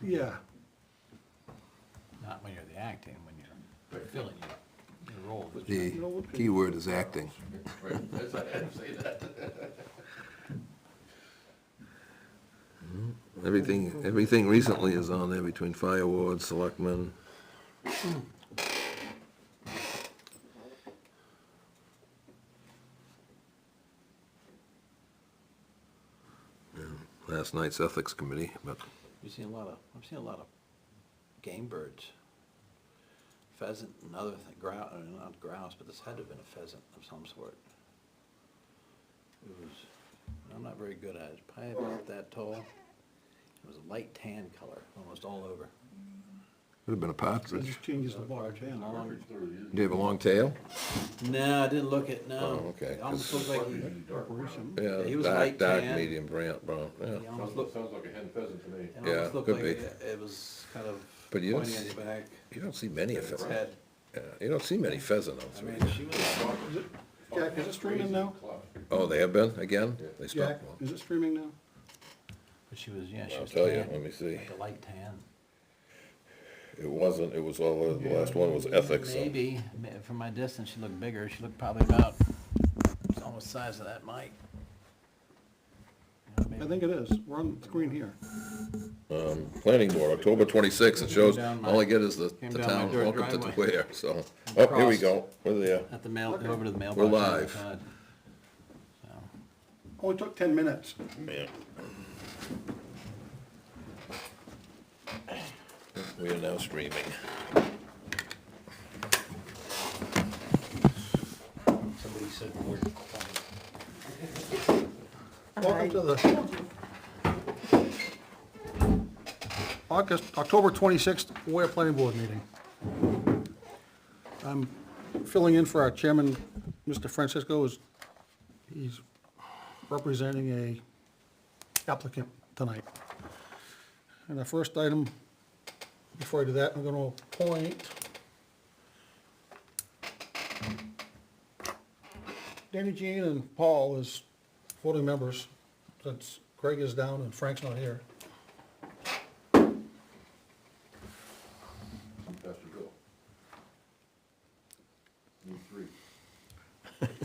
Yeah, Not when you're the acting, when you're filling your role. The key word is acting. Right, that's, I had to say that. Everything recently is on there between fire ward, selectmen. And last night's ethics committee, but I've seen a lot of game birds. Pheasant and other grouse, not grouse, but this had to have been a pheasant of some sort. It was, I'm not very good at it, probably about that tall. It was a light tan color, almost all over. could have been a it partridge. just changes the bar, yeah. Long- Do you have a long tail? No, I didn't look at, no. Oh, okay, It almost looked like he, Preparation. Yeah, He was dark, light dark, tan. medium brown, yeah. he almost looked, Sounds like a hen pheasant to me. it Yeah, almost looked could like be. it was kind of But you don't pointing at s- your back, You don't see many of its pheasant. head. Yeah, you don't see many pheasant I out mean, there. she was, Jack, is it streaming now? Oh, they have been, again? They Jack, stopped one. is it streaming now? but she was, yeah, she I'll was tell you, tan, let me see. like a light tan. It wasn't, it was all, the last one was ethics, so. Maybe, from my distance, she looked bigger. She looked probably about, it's almost the size of that mic. You know, I maybe- think it is. We're on the screen here. Planning board, October 26th, it shows, down my- all I get is the came the down my town, dirt welcome to driveway. Ware, so. Oh, here we Crossed. go, we're there. At the mail, over to the mailbox. We're on the live. side. So, Only took 10 minutes. Yeah. We are now streaming. somebody said more. Welcome to the October 26th Ware Planning Board meeting. I'm filling in for our chairman, Mr. Francisco. He's representing a applicant tonight. And the first item, before I do that, I'm going to appoint Danny Jean and Paul as voting members, since Greg is down and Frank's not here. Pastor Bill. Need three.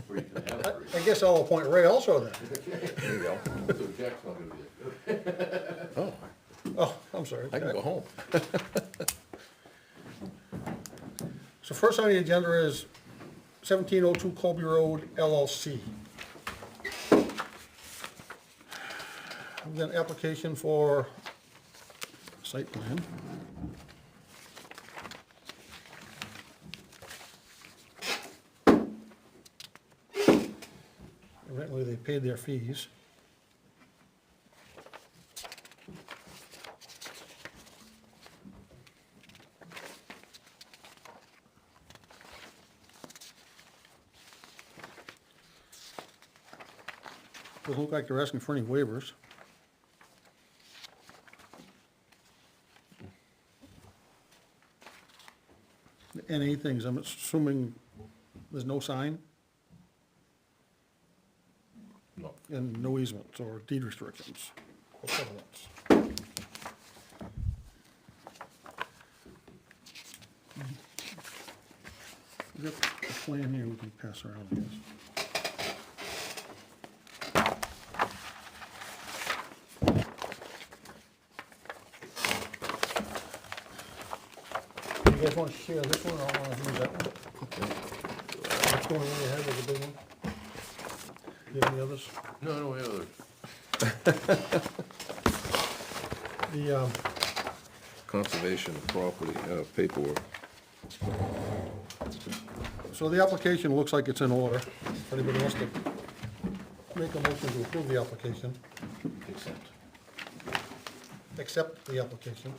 Or you can have three. I guess I'll appoint Ray also then. There you go. So Jack's not gonna be it. Oh, Oh, I'm sorry. I can go home. So first on the agenda is 1702 Colby Road LLC. We've got an application for site plan. Evidently, they paid their fees. Doesn't look like they're asking for any waivers. Any things, I'm assuming there's no sign No. and no easements or deed restrictions or covenants. We got a plan here we can pass around, I guess. You guys want to share this one, or I want to use that one? Which one do you have is the big one? Do you have any others? No, no, the other. The, Conservation of property, paperwork. so the application looks like it's in order. If anybody wants to make a motion to approve the application, Accept. accept the application.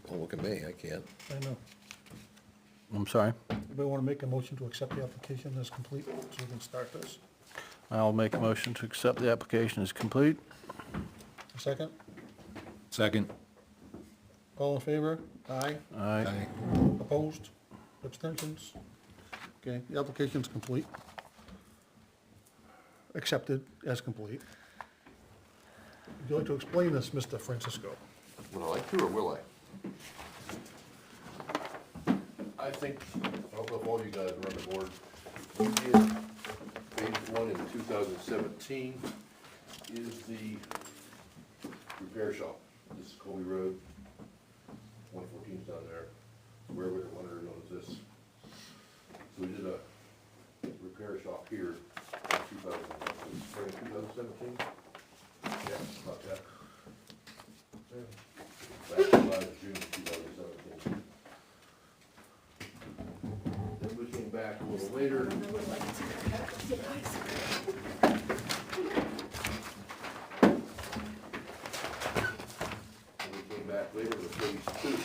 Don't look at me, I can't. I know. I'm sorry. Anybody want to make a motion to accept the application as complete, so we can start this? I'll make a motion to accept the application as complete. A second? Second. All in favor? Aye. Aye. Opposed? Abstentions? Okay, the application's complete. Accepted as complete. Would you like to explain this, Mr. Francisco? Would I like to, or will I? I think, I don't know if all you guys are on the board, we did phase one in 2017 is the repair shop. This is Colby Road, 114's down there, where we wanted known as this. So we did a repair shop here in 2017. Yeah, about that. Back July, June 2017. Then we came back a little later. And we came back later with phase two.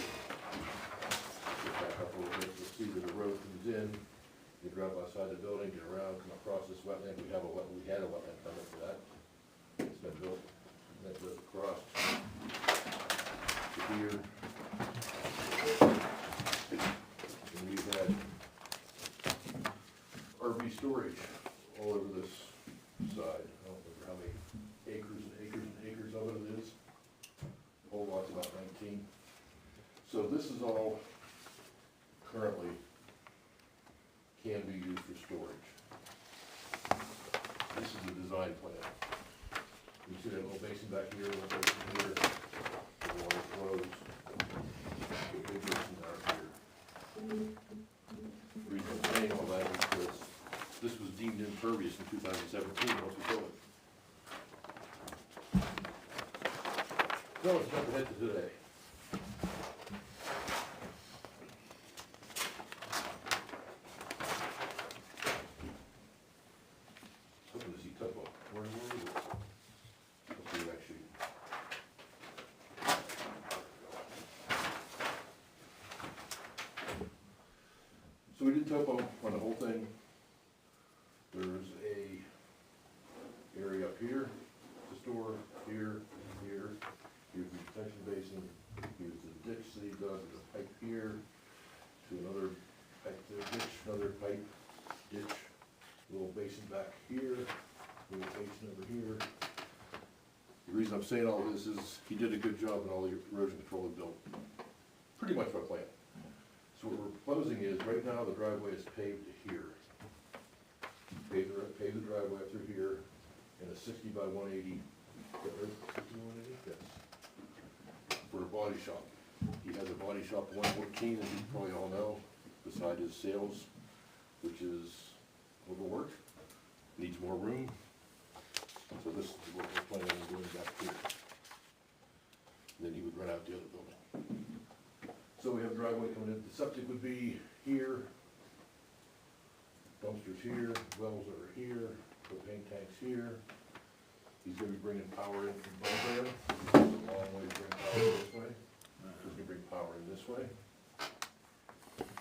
Get back up a little bit to see where the road comes in. You drive outside the building, get around, come across this wetland. We had a wetland permit for that. It's been built, and then goes across to here. And we've had RV storage all over this side. I don't remember how many acres and acres and acres of it is. The whole lot's about 19. So this is all currently can be used for storage. This is the design plan. You see that little basin back here, little basin here, the water flows. The big basin out here. The reason I'm saying all that is because this was deemed impervious in 2017, once we built it. So let's jump ahead to today. Hoping to see topo. Where is it? Let's see, actually. So we did topo on the whole thing. There's a area up here to store, here, here. Here's the detention basin. Here's the ditch that he dug, there's a pipe here to another pipe, ditch, another pipe, ditch, little basin back here, little basin over here. The reason I'm saying all this is he did a good job in all the erosion control he built. Pretty much by plan. So what we're proposing is, right now, the driveway is paved to here. Pave the driveway up through here in a 60 by 180, 60 by 180? Yes. For a body shop. He has a body shop 114, as you probably all know, beside his sales, which is overworked, needs more room. So this is what we're planning on doing back here. Then he would rent out the other building. So we have driveway coming in, the septic would be here, dumpsters here, wells over here, propane tanks here. He's gonna be bringing power in from Bulgaria, it's a long way to bring power this way. He's gonna bring power in this way.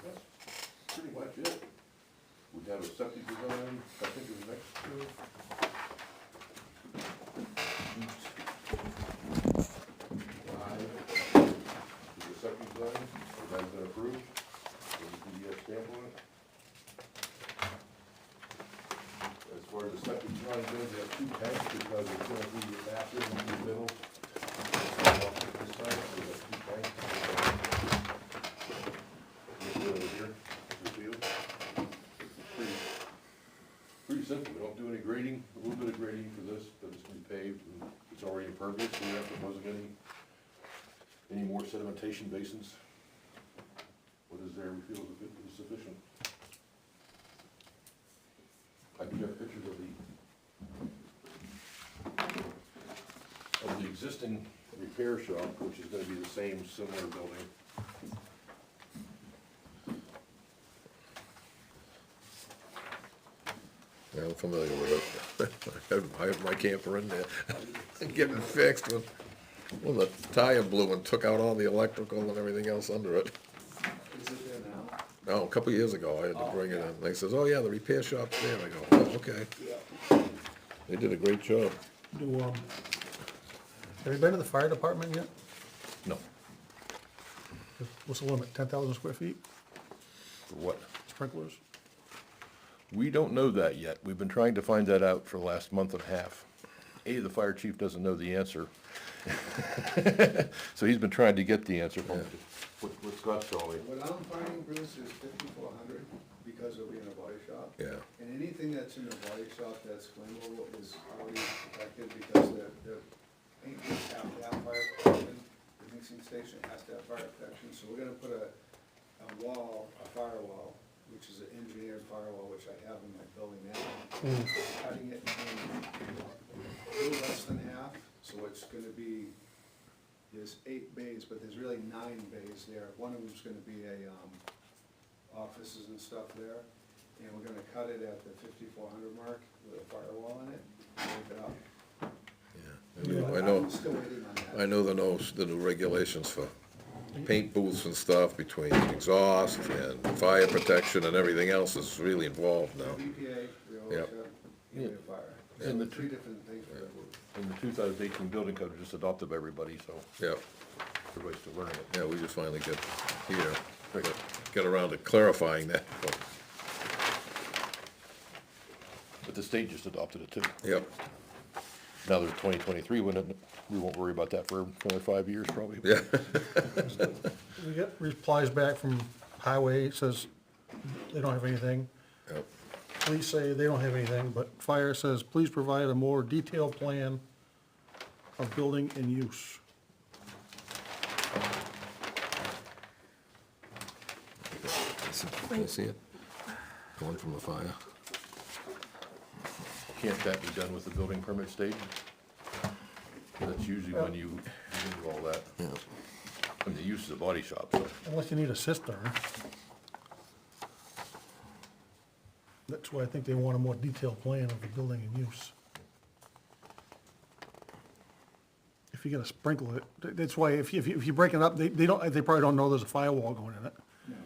That's pretty much it. We have a septic design, I think it was next to. Is the septic design, that has been approved, with the PDF stamp on it. As far as the septic design goes, they have two tanks because it's gonna be a bathroom in the middle. This side, so we have two tanks. This over here, this view. Pretty simple, we don't do any grading, a little bit of grading for this, but it's gonna be paved, and it's already impervious, so we're not proposing any more sedimentation basins. What is there we feel is sufficient. I do have pictures of the existing repair shop, which is gonna be the same similar building. Yeah, I'm familiar with it. I have my camper in there, getting fixed when the tire blew and took out all the electrical and everything else under it. Is it there now? No, a couple of years ago, I had to bring it in. They says, oh yeah, the repair shop's there. I go, oh, okay. They did a great job. Have you been to the fire department yet? No. What's the limit, 10,000 square feet, For what? sprinklers? We don't know that yet. We've been trying to find that out for the last month and a half. The fire chief doesn't know the answer. So he's been trying to get the answer from what Scott's telling me. What I'm finding, Bruce, is 5,400 because it'll be in a body shop. Yeah. And anything that's in a body shop that's flammable is already protected because the paint booths have to have fire protection. The mixing station has to have fire protection, so we're gonna put a wall, a firewall, which is an engineered firewall, which I have in my building now. Cutting it in a little less than half, so it's gonna be, there's 8 bays, but there's really 9 bays there. One of them's gonna be offices and stuff there. And we're gonna cut it at the 5,400 mark with a firewall in it, break it up. I know, I'm still waiting on that. I know the new regulations for paint booths and stuff between exhaust and fire protection and everything else is really involved now. EPA, we always Yep. have EPA fire. And So the 3 different things for the booth. And the 2018 building code was just adopted by everybody, so Yeah, everybody's still learning it. yeah, we just finally get here, Right. get around to clarifying that. But the state just adopted it too. Yep, Now there's 2023, we won't worry about that for another 5 years probably. yeah, We get replies back from highway, it says they don't have anything. yep. Police say they don't have anything, but fire says, please provide a more detailed plan of building and use. You see it? Going from the fire. Can't that be done with the building permit stage? That's usually when you do all that. Yeah. And the use is a body shop, so. Unless you need a cistern. That's why I think they want a more detailed plan of the building and use. If you're gonna sprinkle it, that's why if you break it up, they probably don't know there's a firewall going in it. No.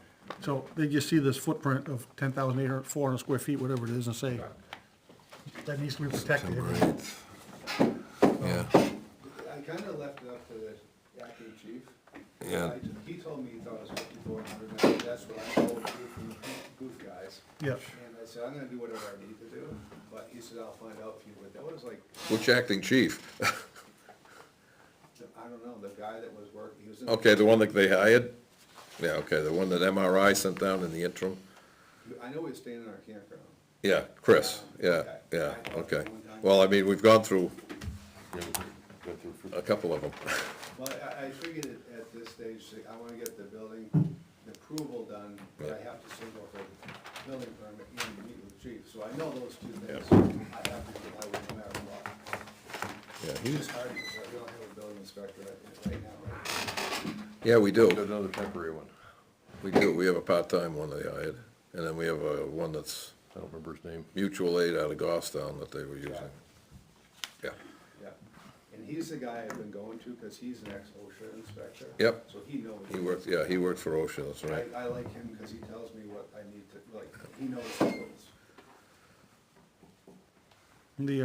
So they just see this footprint of 400 square feet, whatever it is, and say, that needs to be protected. September 8th. Yeah, I kinda left it up to the acting chief. Yeah. He told me he thought it was 5,400, that's what I told you from the booth guys. Yeah. And I said, I'm gonna do whatever I need to do, but he said, I'll find out for you, but that was like, which acting chief? I don't know, the guy that was working, he was in. Okay, the one that they hired? Yeah, okay, the one that MRI sent down in the interim? I know he was staying in our campground. Yeah, Chris, yeah, yeah, okay. Well, I mean, we've gone through Yeah, we go through a couple of them. Well, I figured at this stage, I wanna get the building, the approval done, but I have to single for the building permit and meet with the chief, so I know those 2 things. I have to comply with no matter what. Yeah, It's he's, just hard because we don't have a building inspector right now, right? yeah, we do, Got another temporary one. we do, we have a part-time one they hired, and then we have one that's I don't remember his name. mutual aid out of Goffstown that they were using. Yeah, Yeah, and he's the guy I've been going to, cause he's an ex-OSHA inspector. Yep. So he knows. he worked, yeah, he worked for OSHA, that's right. I like him because he tells me what I need to, like, he knows the rules. The,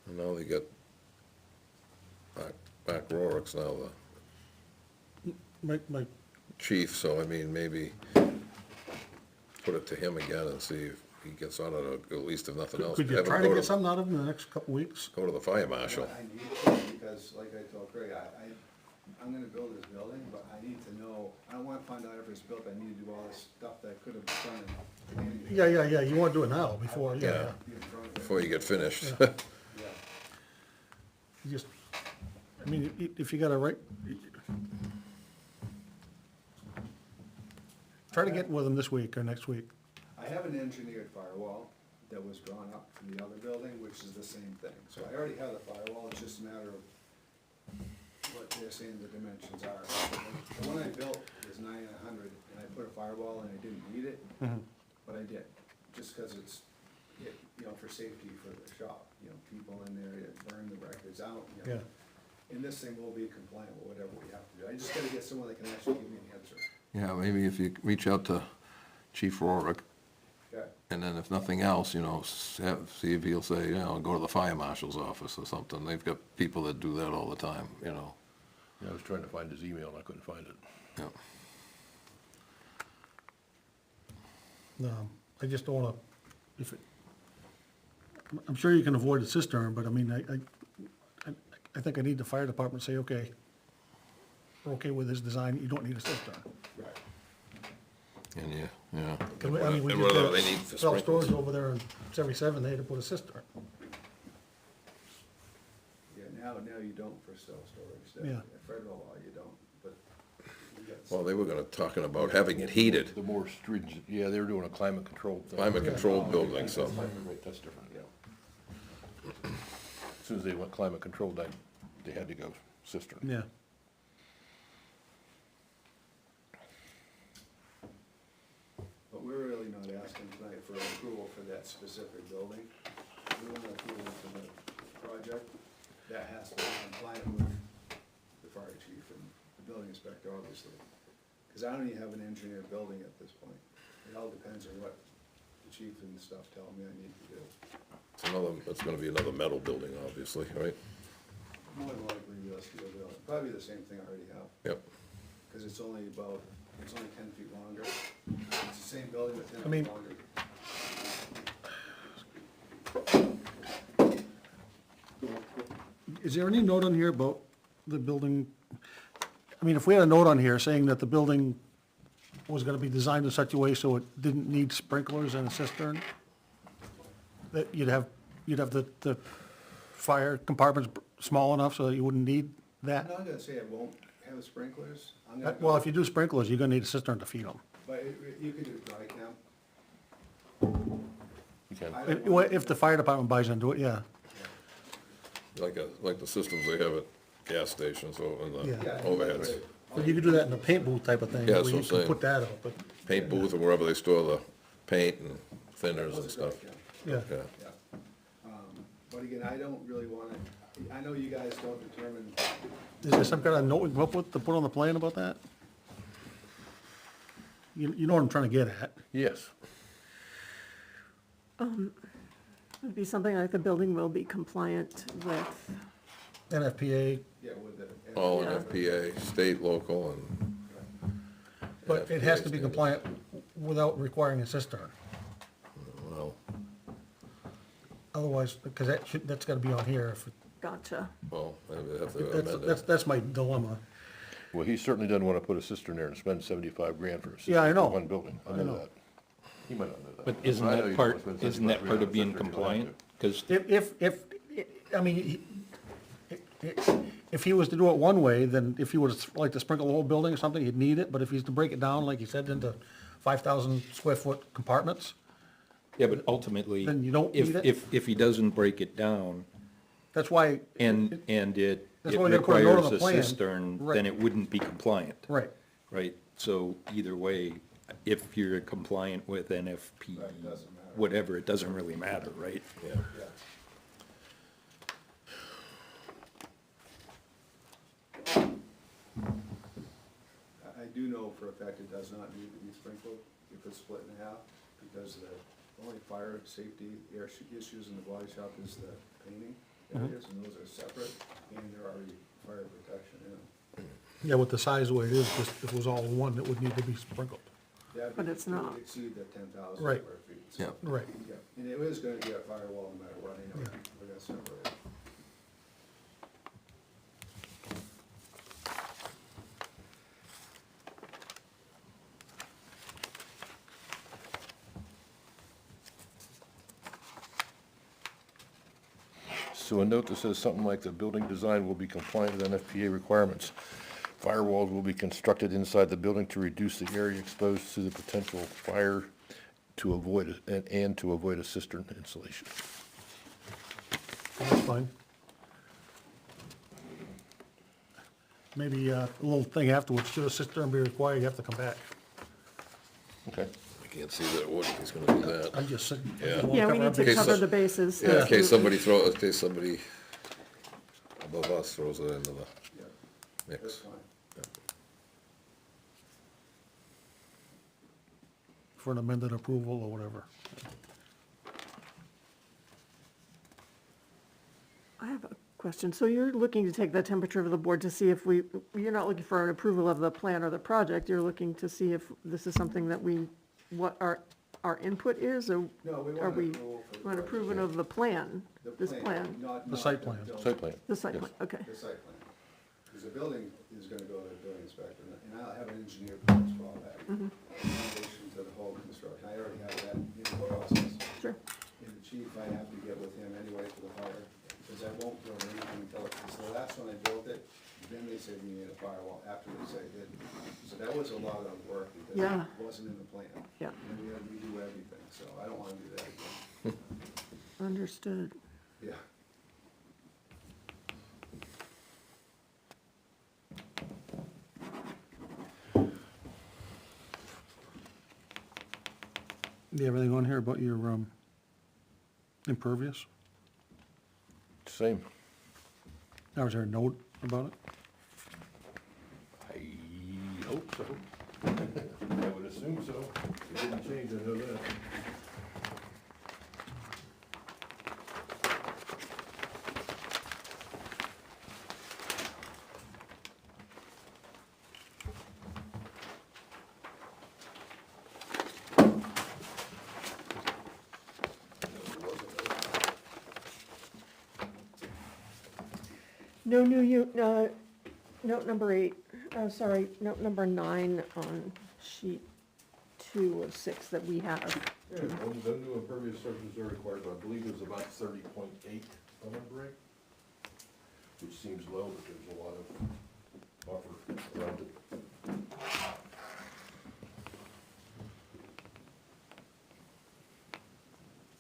And now they got Mac Rorick's now the my chief, so I mean, maybe put it to him again and see if he gets on it, or at least if nothing else. could you have him try to go get something out of them in the next couple weeks? Go to the fire marshal. I need to, because like I told Craig, I'm gonna build this building, but I need to know, I don't wanna find out if it's built, I need to do all this stuff that I could have done in. Yeah, you wanna do it now, before, Yeah. yeah. Be in front of it. Before you get finished. Yeah. You just, I mean, if you got to write, try to get with them this week or next week. I have an engineered firewall that was drawn up for the other building, which is the same thing. So I already have the firewall, it's just a matter of what they're saying the dimensions are. The one I built is 9 and 100, and I put a firewall and I didn't need it, but I did, just because it's, you know, for safety for the shop, you know, people in there, you burn the records out, you know. Yeah. And this thing will be compliant with whatever we have to do. I just gotta get someone that can actually give me an answer. Yeah, maybe if you reach out to Chief Rorick, Okay? And then if nothing else, see if he'll say, go to the fire marshal's office or something. They've got people that do that all the time, Yeah, I was trying to find his email and I couldn't find it. yeah. I just don't wanna, I'm sure you can avoid a cistern, but I mean, I think I need the fire department to say, okay, we're okay with this design, you don't need a cistern. Right. And yeah. Cause I mean, we And just whatever did they need for self-storage sprinklers. over there in 77, they had to put a cistern. Yeah, now you don't for self-storage. Yeah. Federal law, you don't, but we got. Well, they were talking about having it heated, The more stringent, yeah, they were doing a climate control thing. climate controlled building, so. Right, that's different, yeah. As soon as they went climate controlled, they had to go cistern. Yeah. But we're really not asking tonight for approval for that specific building. We want approval for the project. That has to be compliant with the fire chief and the building inspector, obviously. Because I don't even have an engineered building at this point. It all depends on what the chief and stuff tell me I need to do. It's gonna be another metal building, obviously, right? More than likely, a steel building, probably the same thing I already have, Yep. because it's only 10 feet longer. It's the same building, but 10 I mean- feet longer. Is there any note on here about the building? I mean, if we had a note on here saying that the building was gonna be designed in such a way so it didn't need sprinklers and a cistern, that you'd have the fire compartments small enough so that you wouldn't need I'm that? not gonna say it won't have sprinklers, I'm gonna. Well, if you do sprinklers, you're gonna need a cistern to feed them. But you could do dry camp. You can. I don't want- If the fire department buys into it, yeah. Like the systems they have at gas stations or in the Yeah. overheads. But you could do that in a paint booth type of thing, Yeah, where that's you what I'm can saying. put that out, but, Paint booth or wherever they store the paint and thinners and Those are dry stuff. camp, yeah. Yeah. yeah. But again, I don't really wanna, I know you guys don't determine, Is there some kind of note we can come up with to put on the plan about that? You know what I'm trying to get at? Yes. It'd be something like the building will be compliant with, NFPA, yeah, with the. All in Yeah. FPA, state, local, and, but it has to be compliant without requiring a cistern. well, Otherwise, because that's gotta be on here. gotcha. maybe they have to amend it. That's my dilemma. Well, he certainly doesn't wanna put a cistern there and spend 75 grand for a cistern Yeah, I know. for one building. I I know know. that. He might not know that. But isn't I know that you don't part, wanna spend isn't that 75 part grand of on a being cistern if you don't have compliant? Because I mean, if he was to do it one way, then if he was like to sprinkle the whole building or something, he'd need it, but if he's to break it down, like you said, into 5,000 square foot compartments, yeah, but ultimately, Then you don't if, need it? if he doesn't break it down that's why. and it That's why we gotta put a note on requires the a plan. cistern, Right. then it wouldn't be compliant, Right, right? So either way, if you're compliant with NFP, Right, doesn't matter. whatever, it doesn't really matter, right? Yeah. Yeah. I do know for a fact it does not need to be sprinkled if it's split in half, because the only fire safety issues in the body shop is the painting areas, and those are separate, and there are already fire protection in them. yeah, with the size the way it is, just if it was all one, it would need to be sprinkled. That But would- it's not. It would exceed the 10,000 Right. square feet. so- Yeah. Right. Yeah, and it is gonna be a firewall no matter what, anyway, Yeah. we're gonna separate it. So a note that says something like the building design will be compliant with NFPA requirements. Firewalls will be constructed inside the building to reduce the area exposed to the potential fire to avoid, and to avoid a cistern installation. That's fine. Maybe a little thing afterwards, should a cistern be required, you have to come back. Okay. I can't see that it would if he's gonna do that. I'm just saying. Yeah. Yeah, we need to Okay, cover so- the bases. Yeah, in case absolutely. somebody above us throws it into the Yeah, that's mix. fine. for an amended approval or whatever. I have a question. So you're looking to take the temperature of the board to see if you're not looking for an approval of the plan or the project, you're looking to see if this is something that what our input is, or No, we are want we, an approval for the want project. approval of the plan, The this plan, not- The not site plan. building. Site plan. the site Yes. plan, okay. The site plan. Because the building is gonna go to the building inspector, and I'll have an engineer plans for all that. Mhm. Foundation to the whole construction, I already have that in the process. Sure, And the chief, I have to get with him anyway for the fire, because I won't build anything until, because the last one I built it, then they said you need a firewall, afterwards I did. So that was a lot of work, because Yeah. it wasn't in the plan. yeah, And we had to redo everything, so I don't wanna do that again. understood. Yeah. Do you have anything on here about your impervious? Same. Now, is there a note about it? I hope so. I would assume so. It didn't change, I know that. No new, note number 8, sorry, note number 9 on sheet 2 of 6 that we have. Yeah, the new impervious surfaces are required, but I believe it was about 30.8, if I remember right. Which seems low, but there's a lot of buffer around it.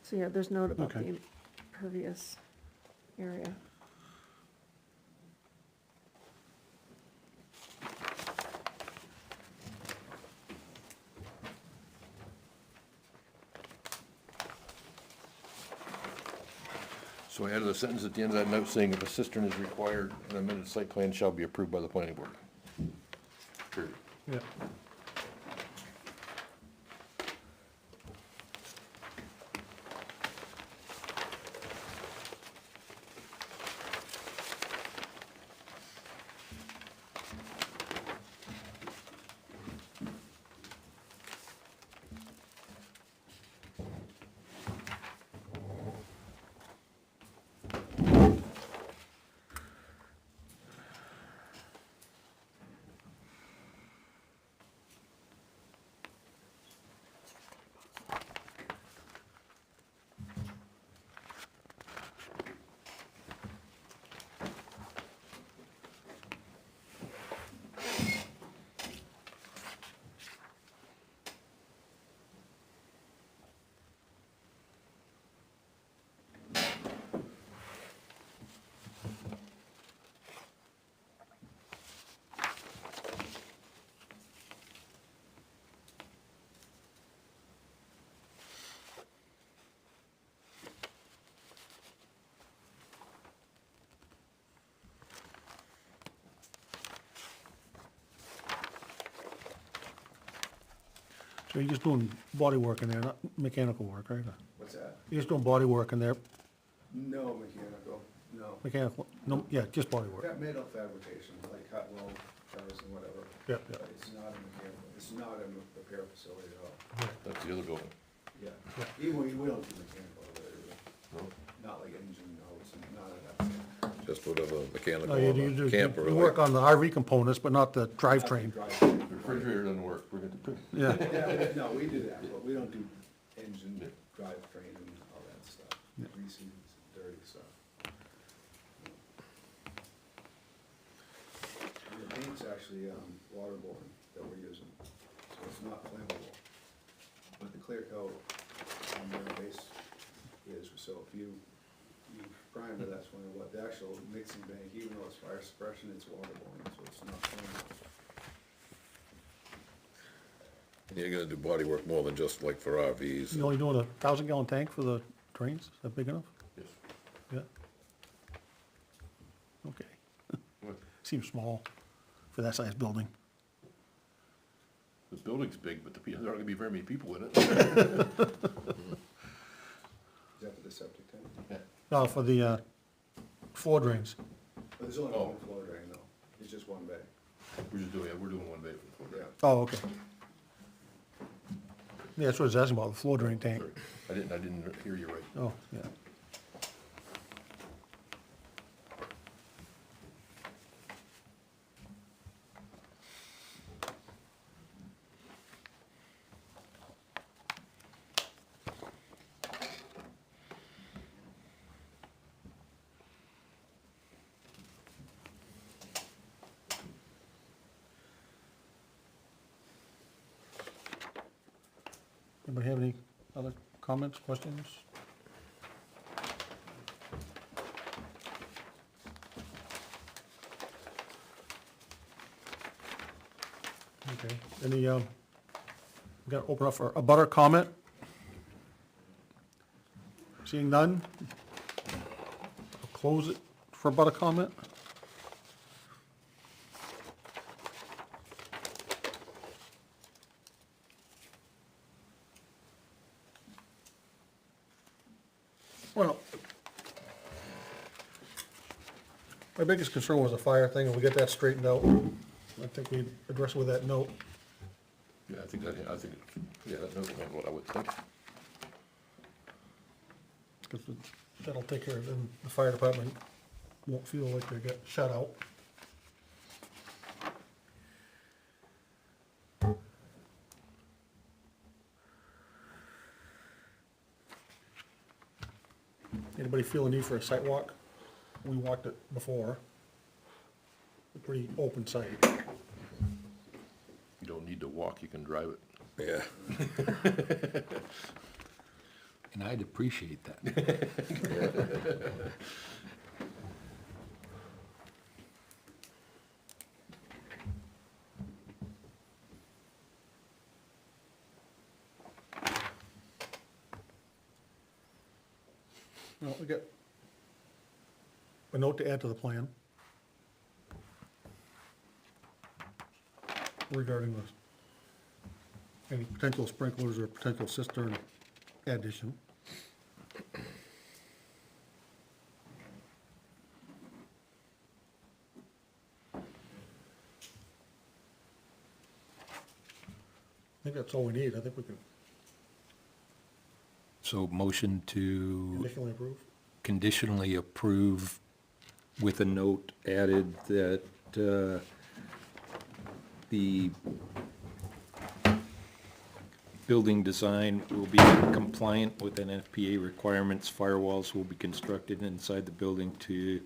So yeah, there's note about Okay. the impervious area. So I added a sentence at the end of that note saying if a cistern is required, an amended site plan shall be approved by the planning board. Period. Yeah. So you're just doing body work in there, not mechanical work, right? What's that? You're just doing body work in there, No mechanical, no. mechanical, no, yeah, just body work. Got metal fabrication, like hot weld cars and whatever. Yeah, yeah. But it's not a mechanical, it's not a repair facility at all. That's the other building. Yeah, even we don't do mechanical over there, No? not like engine notes and none of that. Just whatever mechanical No, you on do, the camper. you work on the RV components, but not the drivetrain. The refrigerator doesn't work, we're gonna, Yeah, Yeah, no, we do that, but we don't do engine, drivetrain and all that stuff, greasy, dirty stuff. And the paint's actually, waterborne that we're using, so it's not flammable. But the clear coat on the base is, so if you primer, that's when, what, the actual mixing bank, even though it's fire suppression, it's waterborne, so it's not flammable. You're gonna do body work more than just like for RVs. you only doing 1,000-gallon tank for the drains, is that big enough? yes. Yeah. Okay, What? seems small for that size building. The building's big, but there aren't gonna be very many people in it. Is that for the septic tank? No, for the floor drains. But there's only one floor drain though, it's just one bay, We're doing one bay for the yeah. Oh, okay. Yeah, that's what I was asking about, the floor drain tank. Sorry, I didn't hear you right. Oh, yeah. Anybody have any other comments, questions? Okay, any, we gotta open up for a butter comment? Seeing none? I'll close it for a butter comment. Well, my biggest concern was the fire thing, and we get that straightened out. I think we address it with that note. Yeah, I think, yeah, that knows what I would think. Because that'll take care of, then the fire department won't feel like they get shut out. Anybody feel a need for a site walk? We walked it before. A pretty open site. You don't need to walk, you can drive it. Yeah. And I'd appreciate that. Well, we got a note to add to the plan regarding any potential sprinklers or potential cistern addition. I think that's all we need. I think we can So motion to conditionally approve. conditionally approve with a note added that the building design will be compliant with NFPA requirements. Firewalls will be constructed inside the building to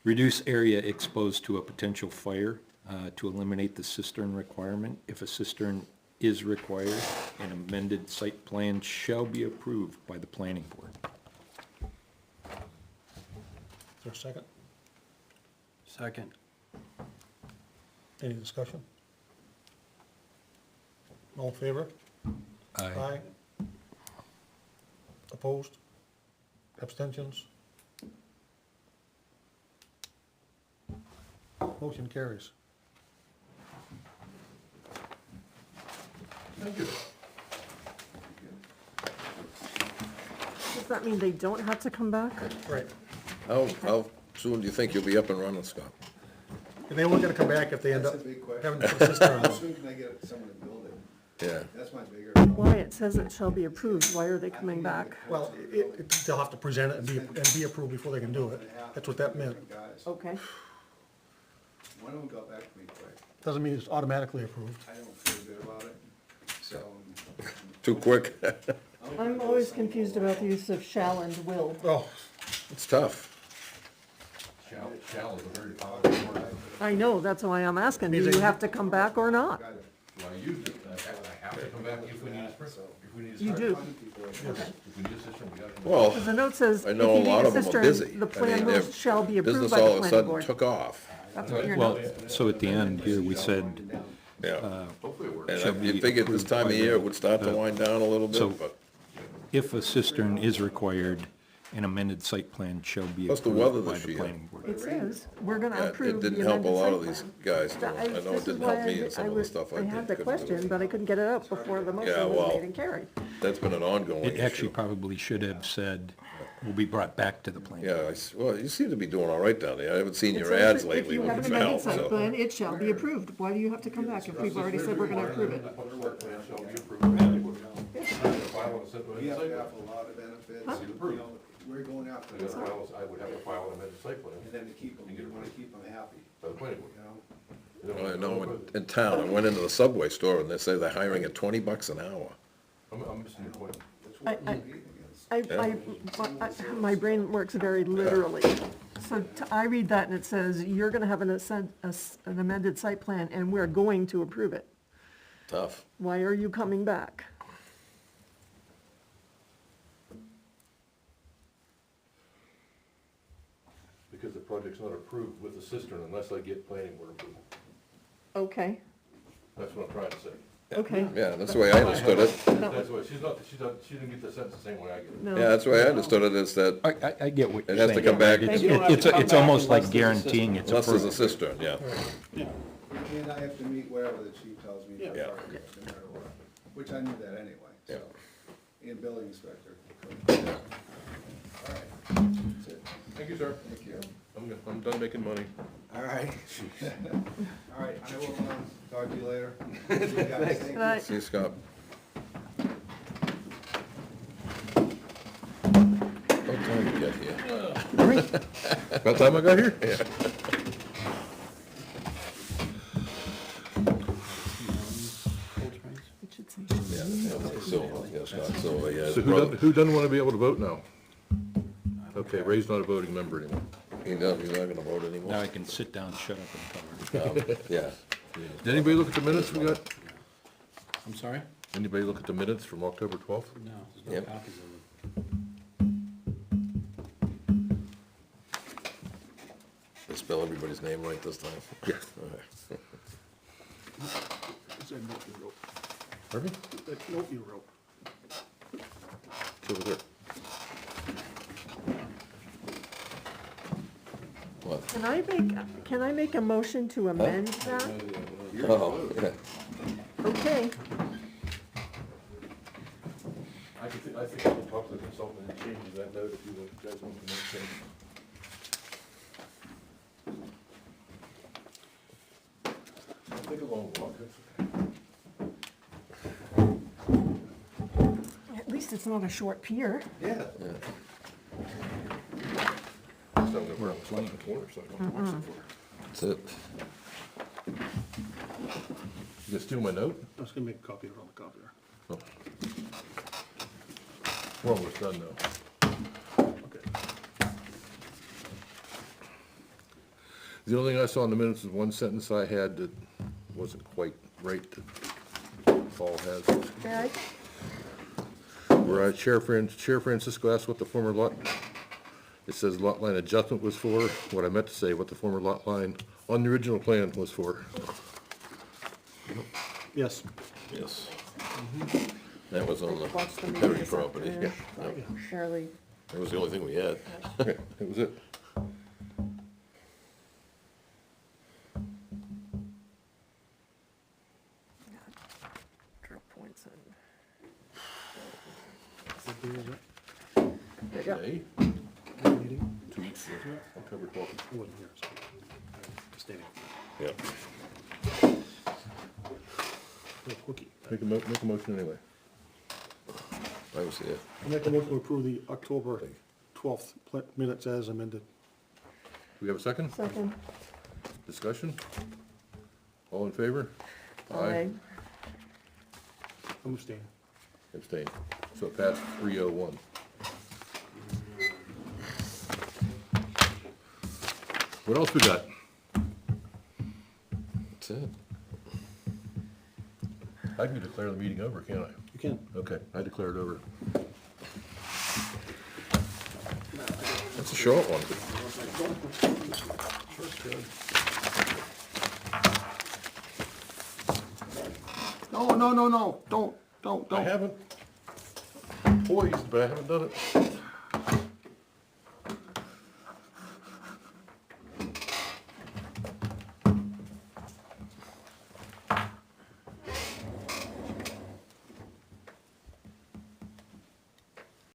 reduce area exposed to a potential fire, to eliminate the cistern requirement. If a cistern is required, an amended site plan shall be approved by the planning board. Is there a second? Second. Any discussion? All in favor? Aye. Opposed? Abstentions? Motion carries. Thank you. Does that mean they don't have to come back? Right. How soon do you think you'll be up and running, Scott? And they were gonna come back if they end That's up a big question. having to put a cistern How on. soon can I get someone to build it? Yeah. That's my bigger. Why it says it shall be approved, why are they coming back? Well, they'll have to present it and be approved before they can do it. That's what that meant. Guys, Okay, one of them got back to me quick. Doesn't mean it's automatically approved. I don't feel good about it, so. Too quick? I'm always confused about the use of shall and will. Oh, It's tough. Shall is a very powerful word. I know, that's why I'm asking, do you have to come back or not? Got it. Do I use it? I have to come back if we need a sprint, if we need a You sprint. do, If we need a system, we gotta come back. Well, because the note says, I if know you a need lot a of them are cistern, busy. the I plan mean, will, their shall be approved business by all the of a planning sudden board. took off. That's what your Well, note says. so at the end here, we said, Yeah. Hopefully it works. And shall you be figured this approved time of by year the- it would start to wind down a little so- bit, but if a cistern is required, An amended site plan shall be Plus the weather approved by this the year. planning board. It says, we're gonna Yeah, approve it the didn't help a amended lot of site these plan. guys, though. I know This it is didn't why help me in some of the was- stuff I I did. had the couldn't do question, it. but I couldn't get it up before the Yeah, motion was well, made and carried. That's been an ongoing It actually issue. probably should have said, will be brought back to the planning board. Yeah, well, you seem to be doing all right down there. I haven't seen It your says ads that lately If you have with an the amended valve, site so. plan, it shall be approved. Why do you have to come back if we've already said we're gonna approve it? Public work plan shall be approved. File and send to We have site to plan. have a lot of benefits, Huh? you know, we're going after I this, gotta file, I would have to file an amended site plan and then to keep them, you wanna keep them happy, by the planning board. you know? I know, in town, I went into the Subway store and they say they're hiring at $20 an hour. I'm missing your point. That's what we're I- competing against. My brain works very literally. So I read that and it says, you're gonna have an amended site plan and we're going to approve it. Tough. Why are you coming back? Because the project's not approved with the cistern unless I get planning board approval. Okay, That's what I'm trying to say. okay, Yeah, that's the way I understood it. That's why, she didn't get the sentence the same way I get it. no. Yeah, that's the way I understood it, is that I get what it you're has to saying. come back Thank you. It's almost like guaranteeing it's unless there's a approved. cistern, yeah. And I have to meet whatever the chief tells me, for Yeah. fire code, no matter what, which I knew that anyway, so, Yeah. and building inspector. All right, that's it, Thank you, sir. thank you. I'm done making money. All right. All right, I will, talk to you later. See you guys. Thank you. Right. See you, Scott. What time did you get here? About time I got here? Yeah. It should say. Yeah, Silva, yeah, Scott Silva, yeah. his So brother. who doesn't want to be able to vote now? Okay, Ray's not a voting member anymore. He's not gonna vote Now anymore. I can sit down, shut up and cover. Yeah. Did anybody look at the minutes we got? I'm sorry? Anybody look at the minutes from October 12th? No, there's Yep. no copies of them. They spell everybody's name right this time? Yeah. It's that note you wrote. Pardon me? That note you wrote. It's over there. What? Can I make a motion to amend that? Oh, yeah. Okay, I think I can talk to the consultant and change that note if you guys want to make change. Take a long walk, that's okay. at least it's not a short pier. Yeah. So we're up in the corner, so I don't watch it for. That's it. You gonna steal my note? I was gonna make a copy of it on the copier. Oh. We're almost done though. Okay. The only thing I saw in the minutes is one sentence I had that wasn't quite right that Paul has. Okay, Where Chair Francisco asked what the former lot, it says lot line adjustment was for. What I meant to say, what the former lot line on the original plan was for. Yes. Yes. That was on the watch the meeting Perry this property, yeah. afternoon. Shirley, That was the only thing we had. Okay, that was it. drill points in. What day is it? There you go. Today, What meeting? 2 weeks, October 12th. I wasn't here, so. I'm staying. Yep. Little quickie. Make a motion anyway. I was here. I make a motion to approve the October 12th minutes as amended. Do we have a second? Second. Discussion? All in favor? Aye. I'm staying. Abstain. So it passed 301. What else we got? That's it. I can declare the meeting over, can't I? You can. Okay, I declare it over. That's a short one. No, don't, I haven't poised, but I haven't done it.